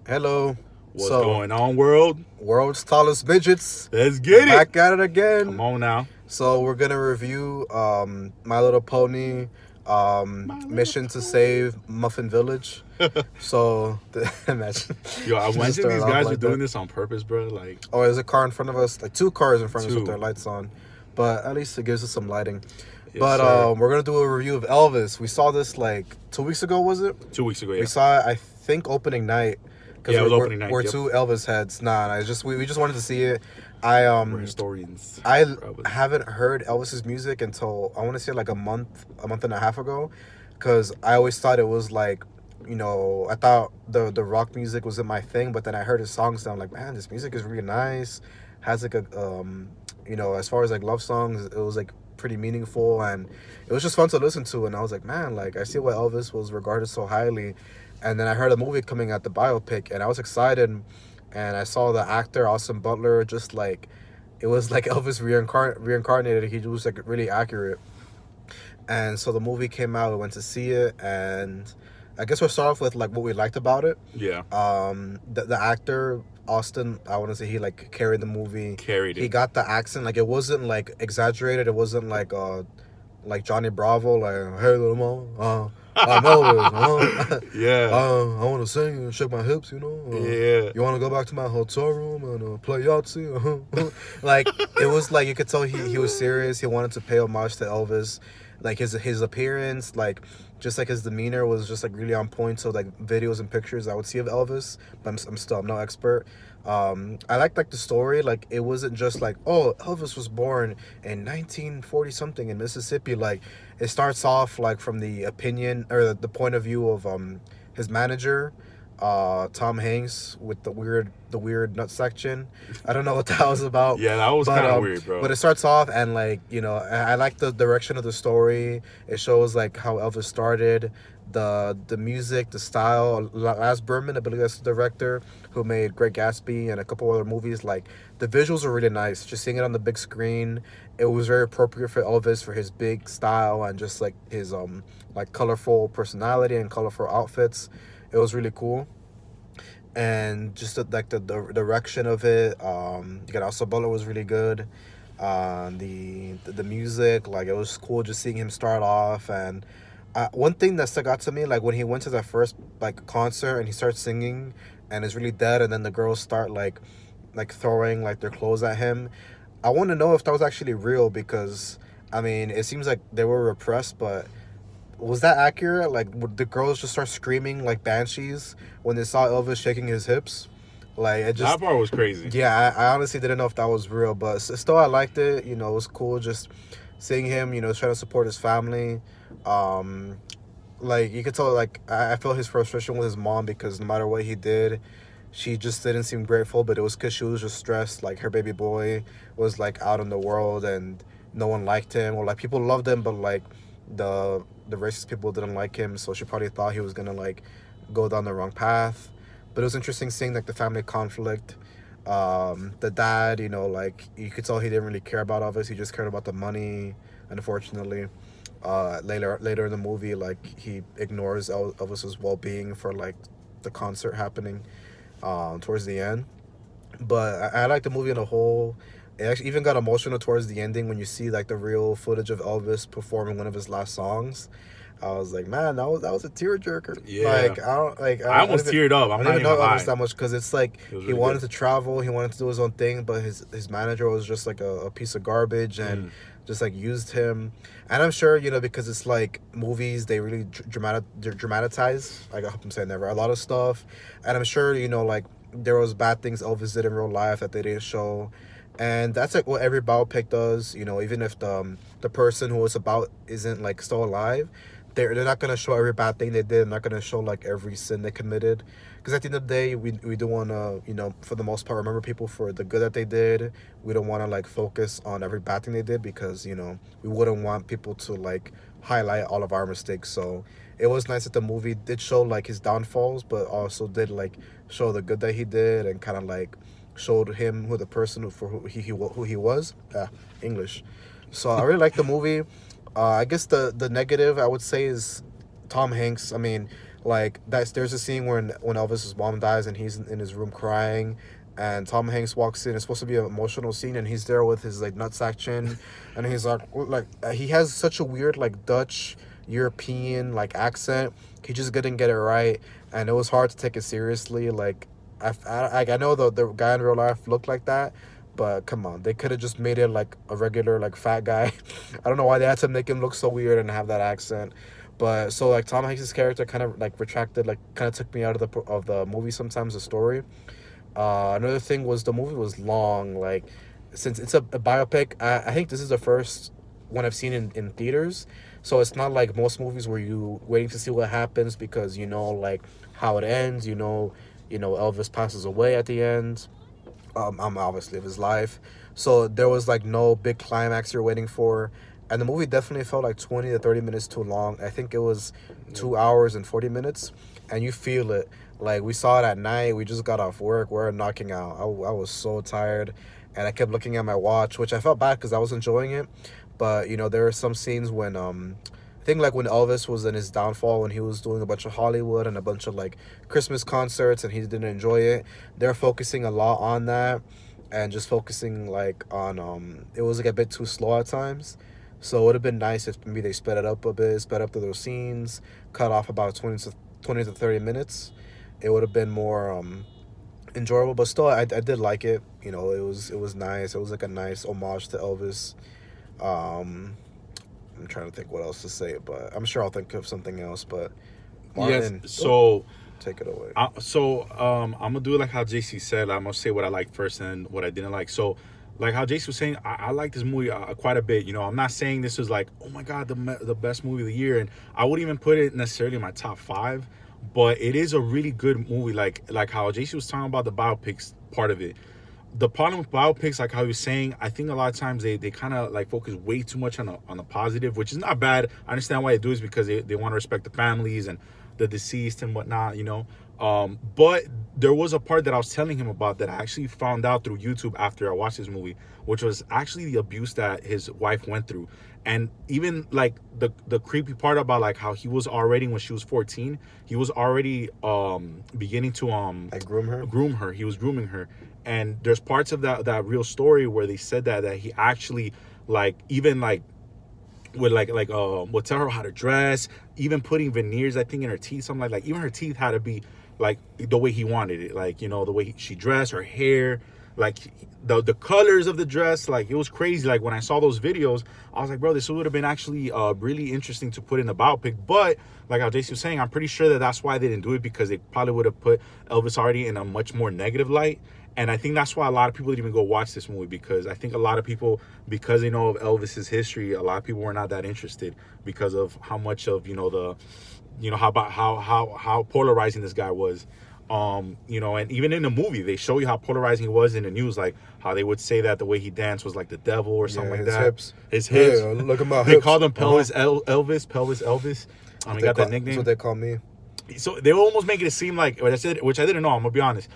Hello. What's So, going on, world? world's tallest midgets, Let's get it. back at it Come again. on now. So, we're gonna review My Little Pony, My little Mission to pony. Save Muffin Village. So, imagine Yo, I just imagine started these off guys are like that. doing this on purpose, bro. Like, Oh, there's a car in front of us, like two cars in front of us with their two. lights on, but at least it gives us some lighting. Yes, But sir. we're gonna do a review of Elvis. We saw this like 2 weeks ago, was it? 2 weeks ago, We yeah. saw it, I think, opening night because Yeah, it we're, was we're opening night. we're Yep. two Elvis heads. Nah, it's just we just wanted to see it. I We're historians. I Probably. haven't heard Elvis's music until I want to say like a month and a half ago, because I always thought it was like, I thought the rock music wasn't my thing, but then I heard his songs and I'm like, man, this music is really nice. Has like a as far as like love songs, it was like pretty meaningful and it was just fun to listen to. And I was like, man, like I see why Elvis was regarded so highly. And then I heard a movie coming out, the biopic, and I was excited. And I saw the actor Austin Butler, just like it was like Elvis reincarnated. He was like really accurate. And so the movie came out. We went to see it, and I guess we'll start off with like what we liked about it. Yeah. The actor Austin, I want to say he like carried the movie. Carried He it. got the accent, like it wasn't like exaggerated. It wasn't like Johnny Bravo, like hey little mama, I'm Elvis, Yeah. I want to sing and shake my hips, you know. Yeah. You want to go back to my hotel room and play Yahtzee? Like it was like you could tell he was serious. He wanted to pay homage to Elvis, like his appearance, like just like his demeanor was just like really on point. So like videos and pictures I would see of Elvis, but I'm no expert. I like the story. Like it wasn't just like, oh, Elvis was born in 1940 something in Mississippi. Like it starts off like from the opinion or the point of view of his manager, Tom Hanks, with the weird nut section. I don't know what that was about, Yeah, that was but kind of weird, but bro. it starts off and like I like the direction of the story. It shows like how Elvis started, the music, the style. Laz Berman, I believe that's the director who made Great Gatsby and a couple other movies. Like the visuals are really nice. Just seeing it on the big screen, it was very appropriate for Elvis for his big style and just like his like colorful personality and colorful outfits. It was really cool. And just the direction of it. You got also Butler was really good. The music, like it was cool just seeing him start off. And one thing that stuck out to me, like when he went to the first like concert and he starts singing and it's really dead, and then the girls start like throwing like their clothes at him. I want to know if that was actually real, because I mean it seems like they were repressed, but was that accurate? Like, would the girls just start screaming like banshees when they saw Elvis shaking his hips? Like, it That just, part was crazy. yeah, I honestly didn't know if that was real, but still, I liked it. It was cool just seeing him, trying to support his family. Um, like, you could tell, like, I felt his frustration with his mom, because no matter what he did, she just didn't seem grateful, but it was because she was just stressed. Like, her baby boy was, like, out in the world and no one liked him, or, like, people loved him, but, like, the racist people didn't like him, so she probably thought he was gonna like go down the wrong path. But it was interesting seeing like the family conflict. The dad, like you could tell he didn't really care about Elvis. He just cared about the money. Unfortunately, later in the movie, like he ignores Elvis's well being for like the concert happening towards the end. But I like the movie in a whole. It actually even got emotional towards the ending when you see like the real footage of Elvis performing one of his last songs. I was like, man, that was a tearjerker. Yeah. Like I don't like I I don't almost even teared up. I I'm don't not even even know gonna Elvis lie. that much, because it's like It was he really wanted good. to travel, he wanted to do his own thing, but his manager was just like a piece of garbage and Mm. just like used him. And I'm sure because it's like movies, they really dramatize. Like I hope I'm saying never a lot of stuff, and I'm sure like there was bad things Elvis did in real life that they didn't show. And that's like what every biopic does, even if the person who it's about isn't like still alive, they're not gonna show every bad thing they did. They're not gonna show like every sin they committed, because at the end of the day, we do want to, for the most part, remember people for the good that they did. We don't want to like focus on every bad thing they did, because we wouldn't want people to like highlight all of our mistakes. So it was nice that the movie did show like his downfalls, but also did like show the good that he did, and kind of like showed him who the person for who he was. English. So I really like the movie. I guess the negative I would say is Tom Hanks. I mean, Like there's a scene when Elvis's mom dies and he's in his room crying, and Tom Hanks walks in. It's supposed to be an emotional scene, and he's there with his like nutsack chin, and he's he has such a weird like Dutch European like accent. He just couldn't get it right, and it was hard to take it seriously. Like I know the guy in real life looked like that, but come on, they could have just made it like a regular like fat guy. I don't know why they had to make him look so weird and have that accent. But so like Tom Hanks's character kind of like retracted, like kind of took me out of the movie sometimes, the story. Another thing was the movie was long. Like, since it's a biopic, I think this is the first one I've seen in theaters. So it's not like most movies where you waiting to see what happens because you know like how it ends. You know Elvis passes away at the end. I'm obviously of his life. So there was like no big climax you're waiting for. And the movie definitely felt like 20 to 30 minutes too long. I think it was 2 hours and 40 minutes. And you feel it. Like, we saw it at night. We just got off work. We're knocking out. I was so tired. And I kept looking at my watch, which I felt bad because I was enjoying it. But, there were some scenes when, I think like when Elvis was in his downfall, when he was doing a bunch of Hollywood and a bunch of like Christmas concerts and he didn't enjoy it, they're focusing a lot on that and just focusing like on, it was like a bit too slow at times. So it would have been nice if maybe they sped it up a bit, sped up those scenes, cut off about 20 to 30 minutes. It would have been more enjoyable, but still, I did like it. It was nice. It was like a nice homage to Elvis. Um, I'm trying to think what else to say, but I'm sure I'll think of something else. But Yes. Martin, So, take it away. I'm gonna do it like how JC said. I'm gonna say what I liked first and what I didn't like. So, like how JC was saying, I like this movie quite a bit. I'm not saying this was like, oh my god, the best movie of the year, and I wouldn't even put it necessarily in my top five. But it is a really good movie. Like how JC was talking about the biopics part of it. The problem with biopics, like how he was saying, I think a lot of times they kind of like focus way too much on the positive, which is not bad. I understand why they do it, is because they want to respect the families and the deceased and whatnot. But there was a part that I was telling him about that I actually found out through YouTube after I watched this movie, which was actually the abuse that his wife went through. And even like the creepy part about like how he was already, when she was 14, he was already beginning to Like groom her. He was grooming her. And there's parts of that real story where they said that he actually like even like would tell her how to dress, even putting veneers, I think, in her teeth, something like even her teeth had to be like the way he wanted it, like the way she dressed, her hair, like the colors of the dress. Like, it was crazy. Like, when I saw those videos, I was like, bro, this would have been actually really interesting to put in the biopic. But like how JC was saying, I'm pretty sure that's why they didn't do it, because they probably would have put Elvis already in a much more negative light. And I think that's why a lot of people didn't even go watch this movie, because I think a lot of people, because they know of Elvis's history, a lot of people were not that interested because of how much of how polarizing this guy was. And even in the movie, they show you how polarizing he was in the news, like how they would say that the way he danced was like the devil or something like his that. hips. His hips. Yeah, look at my They hips. called him Pelvis Elvis. He got that That's nickname. what they call me. So they almost make it seem like, which I didn't know, I'm gonna be honest.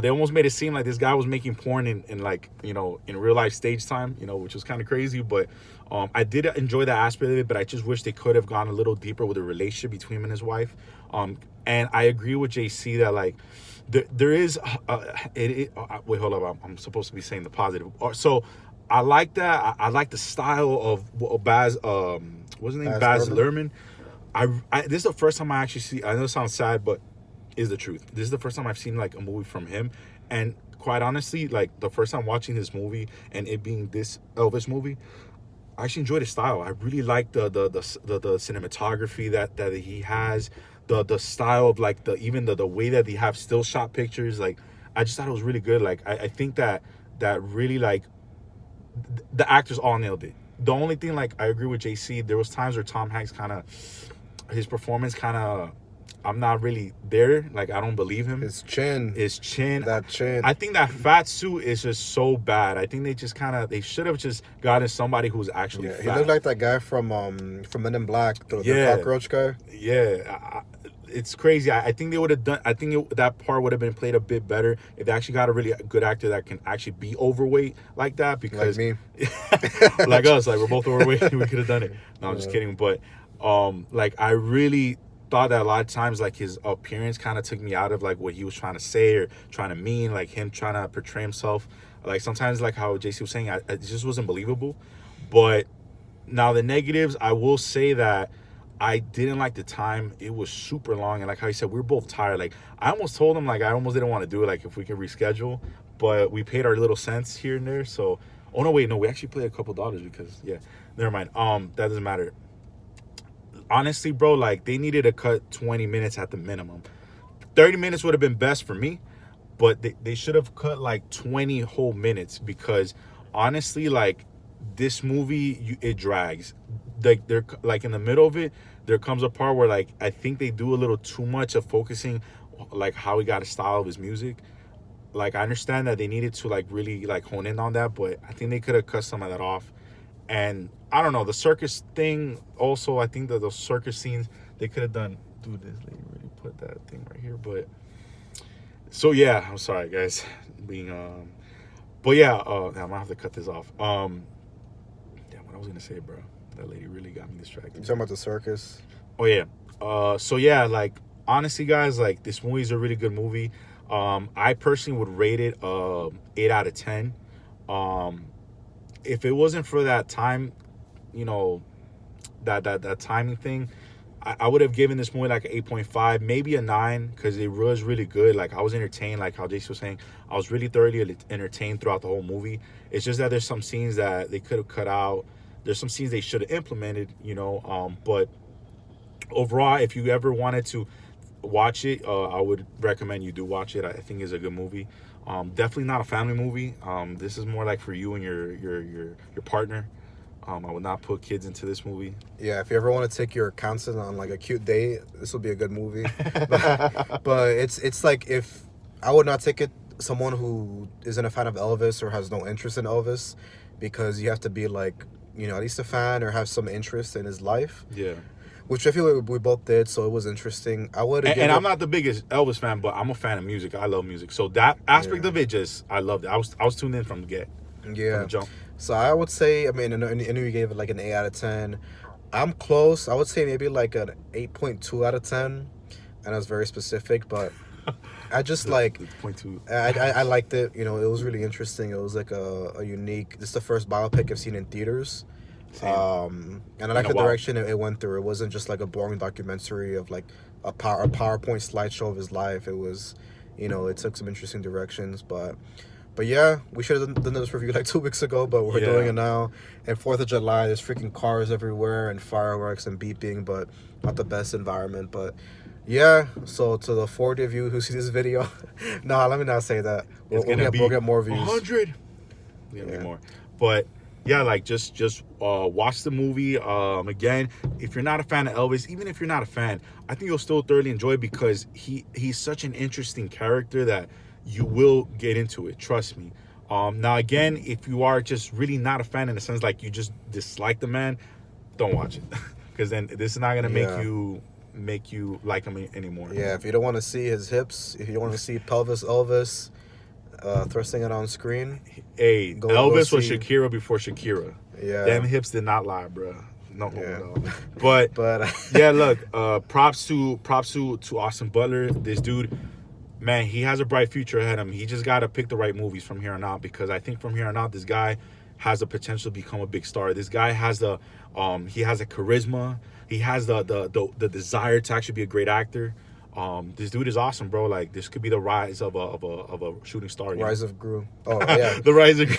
They almost made it seem like this guy was making porn in like, in real life stage time, which was kind of crazy. But I did enjoy that aspect of it, but I just wish they could have gone a little deeper with the relationship between him and his wife. And I agree with JC that like there is wait, hold up, I'm supposed to be saying the positive. So I like that. I like the style of Baz. What's his name? Baz Luhrmann. This is the first time I actually see. I know it sounds sad, but is the truth. This is the first time I've seen like a movie from him, and quite honestly, like the first time watching this movie and it being this Elvis movie, I actually enjoyed his style. I really like the cinematography that he has, the style of like even the way that they have still shot pictures. Like, I just thought it was really good. Like, I think that really like the actors all nailed it. The only thing, like, I agree with JC, there was times where Tom Hanks his performance I'm not really there. Like, I don't believe him. His chin. That chin. I think that fat suit is just so bad. I think they just they should have just gotten somebody who's actually fat. He looked like that guy from Men in Black, the cockroach guy. Yeah, it's crazy. I think they would have done. I think that part would have been played a bit better if they actually got a really good actor that can actually be overweight like that. Because like me, like us, like we're both overweight. We could have done it. No, I'm just kidding. But like, I really thought that a lot of times like his appearance kind of took me out of like what he was trying to say or trying to mean, like him trying to portray himself. Like sometimes like how JC was saying, it just wasn't believable. But now the negatives, I will say that I didn't like the time. It was super long, and like how you said, we were both tired. Like I almost told him like I almost didn't want to do it. Like if we could reschedule, but we paid our little cents here and there. So oh no, wait, no, we actually paid a couple dollars because yeah, never mind. That doesn't matter. Honestly, bro, like they needed to cut 20 minutes at the minimum. 30 minutes would have been best for me, but they should have cut like 20 whole minutes because honestly, like this movie, it drags. Like they're like in the middle of it, there comes a part where like I think they do a little too much of focusing like how he got a style of his music. Like I understand that they needed to like really like hone in on that, but I think they could have cut some of that off. And I don't know, the circus thing also, I think that those circus scenes they could have done. Dude, this lady really put that thing right here. But so yeah, I'm sorry guys. Being but yeah, I'm gonna have to cut this off. Damn, what I was gonna say, bro. That lady really got me distracted. You talking about the circus? Oh yeah. So yeah, like honestly guys, like this movie is a really good movie. I personally would rate it 8 out of 10. If it wasn't for that time, you know, that timing thing, I would have given this movie like an 8.5, maybe a 9, because it was really good. Like I was entertained, like how Jason was saying, I was really thoroughly entertained throughout the whole movie. It's just that there's some scenes that they could have cut out. There's some scenes they should have implemented, you know. But overall, if you ever wanted to watch it, I would recommend you do watch it. I think it's a good movie. Definitely not a family movie. This is more like for you and your partner. I would not put kids into this movie. Yeah, if you ever want to take your constant on like a cute date, this will be a good movie. But it's like if I would not take it someone who isn't a fan of Elvis or has no interest in Elvis, because you have to be like, you know, at least a fan or have some interest in his life. Yeah. Which I feel like we both did, so it was interesting. I would. And I'm not the biggest Elvis fan, but I'm a fan of music. I love music, so that aspect of it, just I loved it. I was tuned in from the get. Yeah. From the jump. So I would say, I mean, I know you gave it like an 8 out of 10. I'm close. I would say maybe like an 8.2 out of 10, and I was very specific, but I just like the point two. I liked it. You know, it was really interesting. It was like a unique. This is the first biopic I've seen in theaters. And I like the direction it went through. It wasn't just like a boring documentary of like a PowerPoint slideshow of his life. It was, you know, it took some interesting directions. But yeah, we should have done this review like 2 weeks ago, but we're doing it now. And 4th of July, there's freaking cars everywhere and fireworks and beeping, but not the best environment. But yeah, so to the 40 of you who see this video, no, let me not say that. We'll get more views. 100. Yeah, be more. But yeah, like just watch the movie. Again, if you're not a fan of Elvis, even if you're not a fan, I think you'll still thoroughly enjoy it because he's such an interesting character that you will get into it. Trust me. Now again, if you are just really not a fan in the sense like you just dislike the man, don't watch it because then this is not gonna make you like him anymore. Yeah, if you don't want to see his hips, if you don't want to see pelvis Elvis thrusting it on screen. Hey, Elvis was Shakira before Shakira. Yeah, them hips did not lie, bro. No. But yeah, look, props to Austin Butler. This dude, man, he has a bright future ahead of him. He just got to pick the right movies from here on out, because I think from here on out, this guy has the potential to become a big star. This guy has the he has a charisma. He has the desire to actually be a great actor. This dude is awesome, bro. Like this could be the rise of a shooting star. Rise of Gru. Oh yeah, the rise of.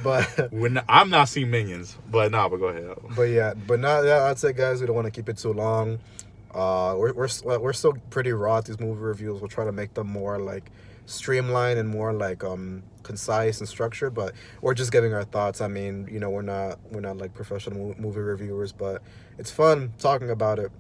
But I'm not seeing Minions, but go ahead. But that's it, guys. We don't want to keep it too long. We're still pretty raw at these movie reviews. We'll try to make them more like streamlined and more like concise and structured, but we're just giving our thoughts. I mean, you know, we're not like professional movie reviewers, but it's fun talking about it.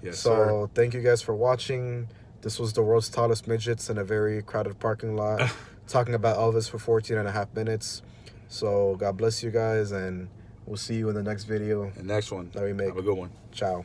Yes, so sir. Thank you guys for watching. This was the world's tallest midgets in a very crowded parking lot talking about Elvis for 14 and a half minutes. So God bless you guys, and we'll see you in the next video. The next one that we make. Have a good one. Ciao.